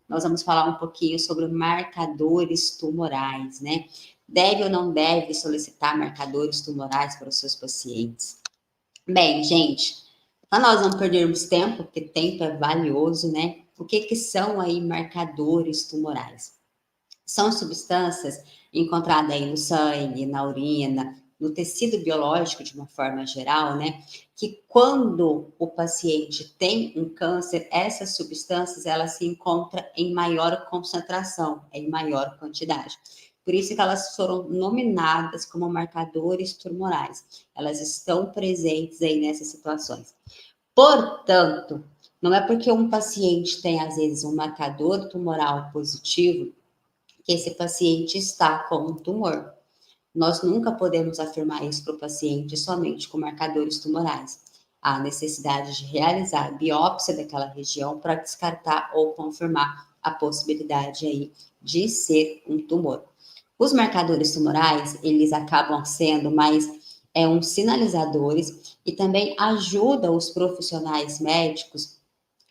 nós vamos falar um pouquinho sobre marcadores tumorais, né? Deve ou não deve solicitar marcadores tumorais para os seus pacientes? Bem, gente, para nós não perdermos tempo, porque tempo é valioso, né? O que que são aí marcadores tumorais? São substâncias encontradas aí no sangue, na urina, no tecido biológico de uma forma geral, né? Que quando o paciente tem um câncer, essas substâncias elas se encontram em maior concentração, em maior quantidade. Por isso que elas foram nominadas como marcadores tumorais. Elas estão presentes aí nessas situações. Portanto, não é porque um paciente tem às vezes um marcador tumoral positivo que esse paciente está com um tumor. Nós nunca podemos afirmar isso para o paciente somente com marcadores tumorais. Há necessidade de realizar biópsia daquela região para descartar ou confirmar a possibilidade aí de ser um tumor. Os marcadores tumorais, eles acabam sendo mais uns sinalizadores e também ajudam os profissionais médicos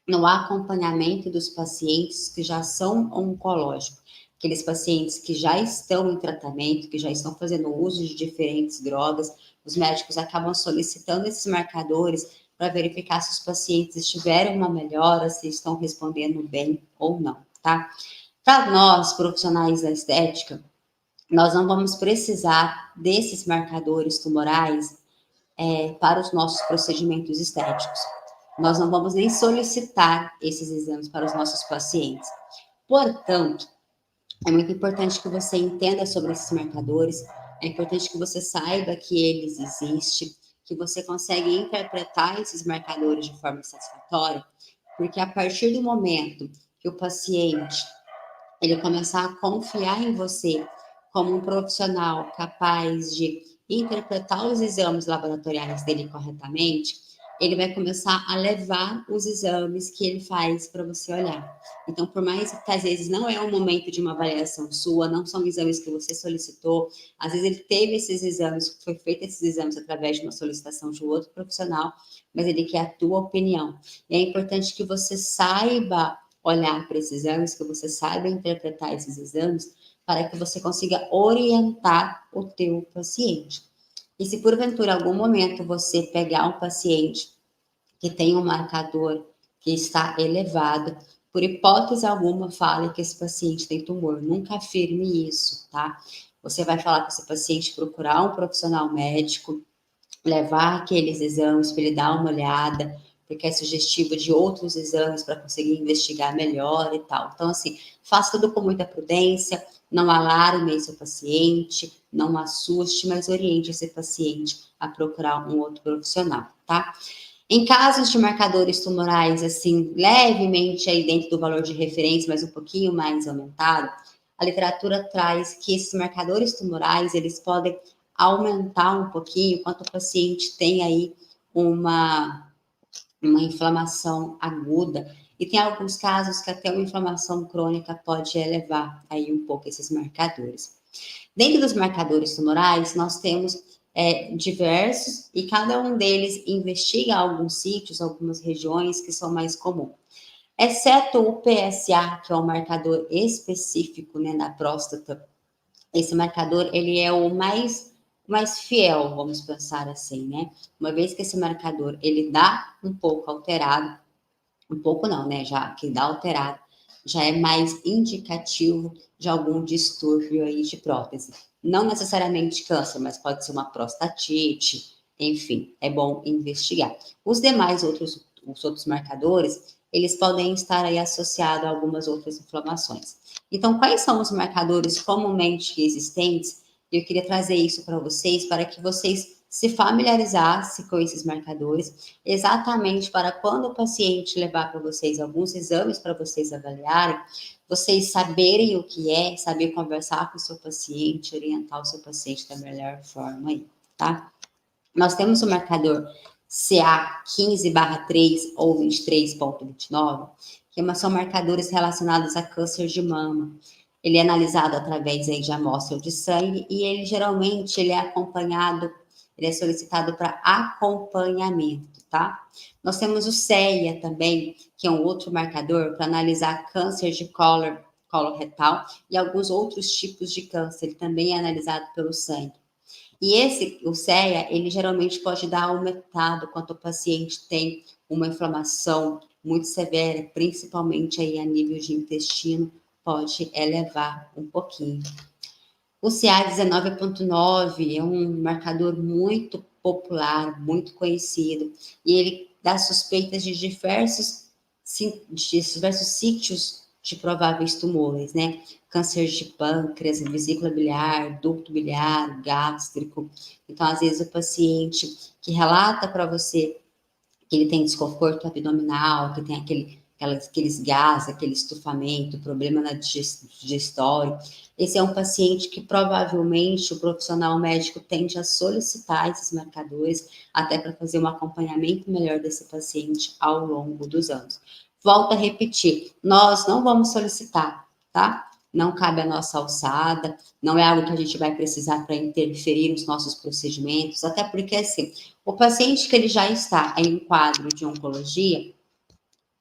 no acompanhamento dos pacientes que já são oncológicos, aqueles pacientes que já estão em tratamento, que já estão fazendo uso de diferentes drogas, os médicos acabam solicitando esses marcadores para verificar se os pacientes tiveram uma melhora, se estão respondendo bem ou não, tá? Para nós, profissionais da estética, nós não vamos precisar desses marcadores tumorais para os nossos procedimentos estéticos. Nós não vamos nem solicitar esses exames para os nossos pacientes. Portanto, é muito importante que você entenda sobre esses marcadores, é importante que você saiba que eles existem, que você consegue interpretar esses marcadores de forma satisfatória, porque a partir do momento que o paciente ele começar a confiar em você como um profissional capaz de interpretar os exames laboratoriais dele corretamente, ele vai começar a levar os exames que ele faz para você olhar. Então, por mais que às vezes não é o momento de uma avaliação sua, não são exames que você solicitou, às vezes ele teve esses exames, foi feito esses exames através de uma solicitação de um outro profissional, mas ele quer a tua opinião. E é importante que você saiba olhar para esses exames, que você saiba interpretar esses exames, para que você consiga orientar o teu paciente. E se porventura, em algum momento, você pegar um paciente que tem um marcador que está elevado, por hipótese alguma, fale que esse paciente tem tumor. Nunca afirme isso, tá? Você vai falar com esse paciente, procurar um profissional médico, levar aqueles exames para ele dar uma olhada, porque é sugestivo de outros exames para conseguir investigar melhor e tal. Então, assim, faça tudo com muita prudência, não alarme seu paciente, não assuste, mas oriente esse paciente a procurar um outro profissional, tá? Em casos de marcadores tumorais, assim, levemente aí dentro do valor de referência, mas um pouquinho mais aumentado, a literatura traz que esses marcadores tumorais, eles podem aumentar um pouquinho quando o paciente tem aí uma inflamação aguda. E tem alguns casos que até uma inflamação crônica pode elevar aí um pouco esses marcadores. Dentro dos marcadores tumorais, nós temos diversos e cada um deles investiga alguns sítios, algumas regiões que são mais comuns. Exceto o PSA, que é um marcador específico, né, na próstata, esse marcador ele é o mais fiel, vamos pensar assim, né? Uma vez que esse marcador ele dá um pouco alterado, um pouco não, né? Já que dá alterado, já é mais indicativo de algum distúrbio aí de prótese. Não necessariamente câncer, mas pode ser uma prostatite, enfim, é bom investigar. Os demais os outros marcadores, eles podem estar aí associados a algumas outras inflamações. Então, quais são os marcadores comumente existentes? Eu queria trazer isso para vocês, para que vocês se familiarizassem com esses marcadores, exatamente para quando o paciente levar para vocês alguns exames para vocês avaliarem, vocês saberem o que é, saber conversar com o seu paciente, orientar o seu paciente da melhor forma aí, tá? Nós temos o marcador CA 15/3 ou 23,29, que são marcadores relacionados a câncer de mama. Ele é analisado através aí de amostra de sangue e ele geralmente ele é acompanhado ele é solicitado para acompanhamento, tá? Nós temos o CEA também, que é um outro marcador para analisar câncer de colo retal e alguns outros tipos de câncer, ele também é analisado pelo sangue. E o CEA, ele geralmente pode dar aumentado quando o paciente tem uma inflamação muito severa, principalmente aí a nível de intestino, pode elevar um pouquinho. O CA19.9 é um marcador muito popular, muito conhecido, e ele dá suspeitas de diversos sítios de prováveis tumores, né? Câncer de pâncreas, vesícula biliar, ducto biliar, gástrico. Então, às vezes, o paciente que relata para você que ele tem desconforto abdominal, que tem aqueles gases, aquele estufamento, problema na digestório. Esse é um paciente que provavelmente o profissional médico tende a solicitar esses marcadores, até para fazer um acompanhamento melhor desse paciente ao longo dos anos. Volto a repetir, nós não vamos solicitar, tá? Não cabe à nossa alçada, não é algo que a gente vai precisar para interferir nos nossos procedimentos, até porque, assim, o paciente que ele já está em um quadro de oncologia,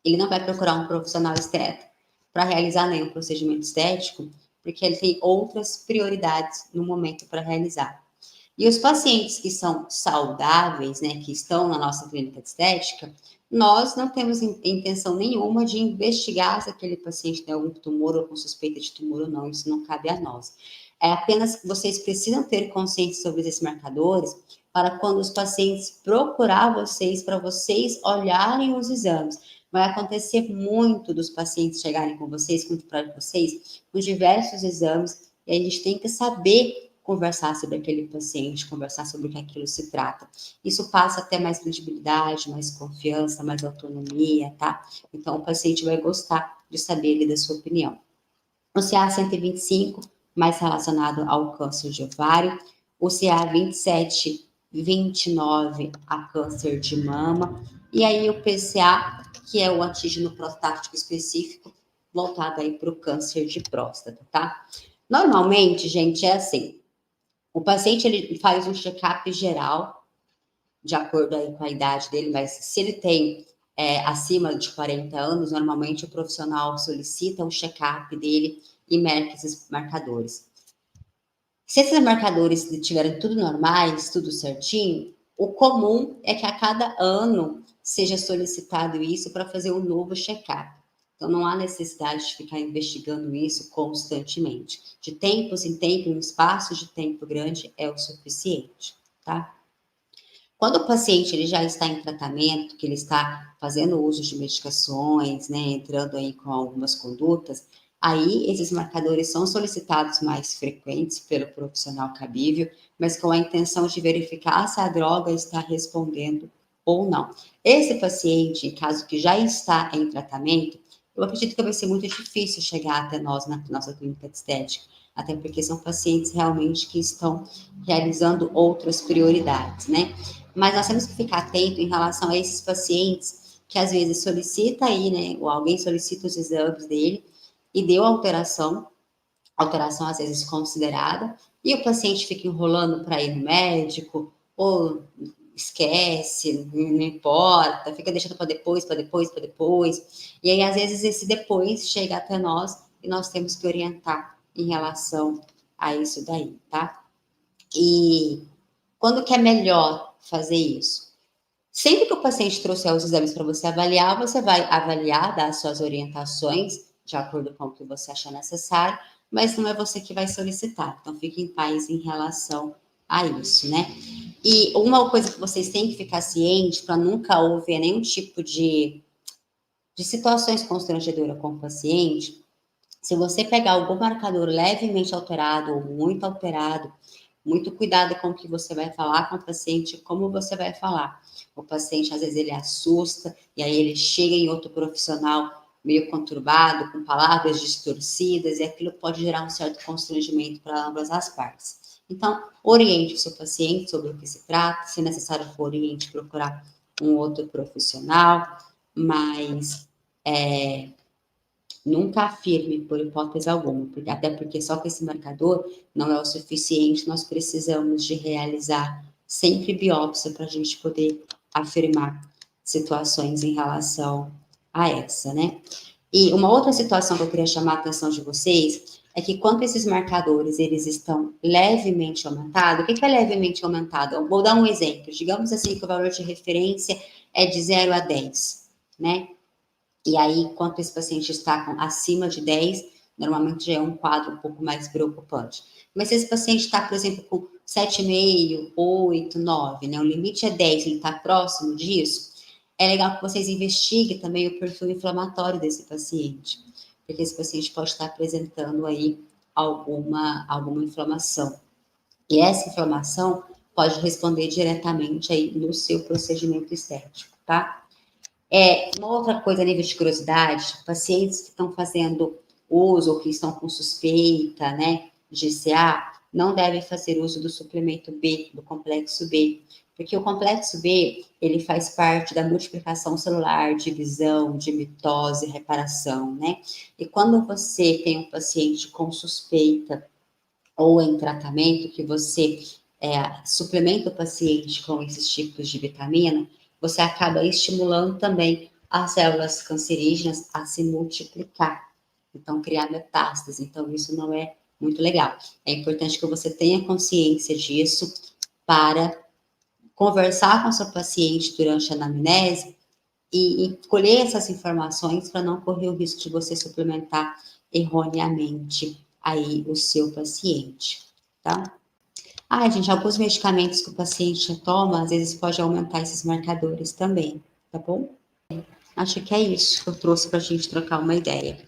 ele não vai procurar um profissional estético para realizar nenhum procedimento estético, porque ele tem outras prioridades no momento para realizar. E os pacientes que são saudáveis, né, que estão na nossa clínica de estética, nós não temos intenção nenhuma de investigar se aquele paciente tem algum tumor ou com suspeita de tumor ou não, isso não cabe a nós. É apenas que vocês precisam ter consciência sobre esses marcadores para quando os pacientes procurar vocês, para vocês olharem os exames. Vai acontecer muito dos pacientes chegarem com vocês, com diversos exames, e a gente tem que saber conversar sobre aquele paciente, conversar sobre o que aquilo se trata. Isso passa a ter mais credibilidade, mais confiança, mais autonomia, tá? Então, o paciente vai gostar de saber ali da sua opinião. O CA125, mais relacionado ao câncer de ovário. O CA2729, a câncer de mama. E aí, o PCA, que é o antígeno prostático específico, voltado aí para o câncer de próstata, tá? Normalmente, gente, é assim, o paciente ele faz um check-up geral, de acordo aí com a idade dele, mas se ele tem acima de 40 anos, normalmente o profissional solicita um check-up dele e marca esses marcadores. Se esses marcadores estiverem tudo normais, tudo certinho, o comum é que a cada ano seja solicitado isso para fazer um novo check-up. Então, não há necessidade de ficar investigando isso constantemente. De tempos em tempos, um espaço de tempo grande é o suficiente, tá? Quando o paciente ele já está em tratamento, que ele está fazendo uso de medicações, né, entrando aí com algumas condutas, aí esses marcadores são solicitados mais frequentes pelo profissional cabível, mas com a intenção de verificar se a droga está respondendo ou não. Esse paciente, em caso que já está em tratamento, eu acredito que vai ser muito difícil chegar até nós na nossa clínica de estética, até porque são pacientes realmente que estão realizando outras prioridades, né? Mas nós temos que ficar atento em relação a esses pacientes que às vezes solicita aí, né, ou alguém solicita os exames dele e deu alteração às vezes considerada, e o paciente fica enrolando para ir no médico, ou esquece, não importa, fica deixando para depois, para depois, para depois. E aí, às vezes, esse depois chega até nós e nós temos que orientar em relação a isso daí, tá? E quando que é melhor fazer isso? Sempre que o paciente trouxer os exames para você vai avaliar, dar as suas orientações, de acordo com o que você achar necessário, mas não é você que vai solicitar. Então, fique em paz em relação a isso, né? E uma coisa que vocês têm que ficar cientes para nunca houver nenhum tipo de situações constrangedoras com o paciente, se você pegar algum marcador levemente alterado ou muito alterado, muito cuidado com o que você vai falar com o paciente, como você vai falar. O paciente, às vezes, ele assusta, e aí ele chega em outro profissional meio conturbado, com palavras distorcidas, e aquilo pode gerar um certo constrangimento para ambas as partes. Então, oriente o seu paciente sobre o que se trata, se necessário for, oriente procurar um outro profissional, mas nunca afirme por hipótese alguma, até porque só com esse marcador não é o suficiente, nós precisamos de realizar sempre biópsia para a gente poder afirmar situações em relação a essa, né? E uma outra situação que eu queria chamar a atenção de vocês é que quando esses marcadores eles estão levemente aumentados, o que é levemente aumentado? Eu vou dar um exemplo. Digamos assim que o valor de referência é de 0 a 10, né? E aí, quando esse paciente está acima de 10, normalmente já é um quadro um pouco mais preocupante. Mas se esse paciente está, por exemplo, com 7,5, 8, 9, né? O limite é 10, ele está próximo disso, é legal que vocês investiguem também o perfil inflamatório desse paciente, porque esse paciente pode estar apresentando aí alguma inflamação. E essa inflamação pode responder diretamente aí no seu procedimento estético, tá? Uma outra coisa a nível de curiosidade, pacientes que estão fazendo uso ou que estão com suspeita, né, de CA, não devem fazer uso do suplemento B, do complexo B, porque o complexo B, ele faz parte da multiplicação celular, divisão, de mitose, reparação, né? E quando você tem um paciente com suspeita ou em tratamento, que você suplementa o paciente com esses tipos de vitamina, você acaba estimulando também as células cancerígenas a se multiplicar, então criar metástases. Então, isso não é muito legal. É importante que você tenha consciência disso para conversar com a sua paciente durante a anamnese e colher essas informações para não correr o risco de você suplementar erroneamente aí o seu paciente, tá? Gente, alguns medicamentos que o paciente toma, às vezes pode aumentar esses marcadores também, tá bom? Acho que é isso que eu trouxe para a gente trocar uma ideia.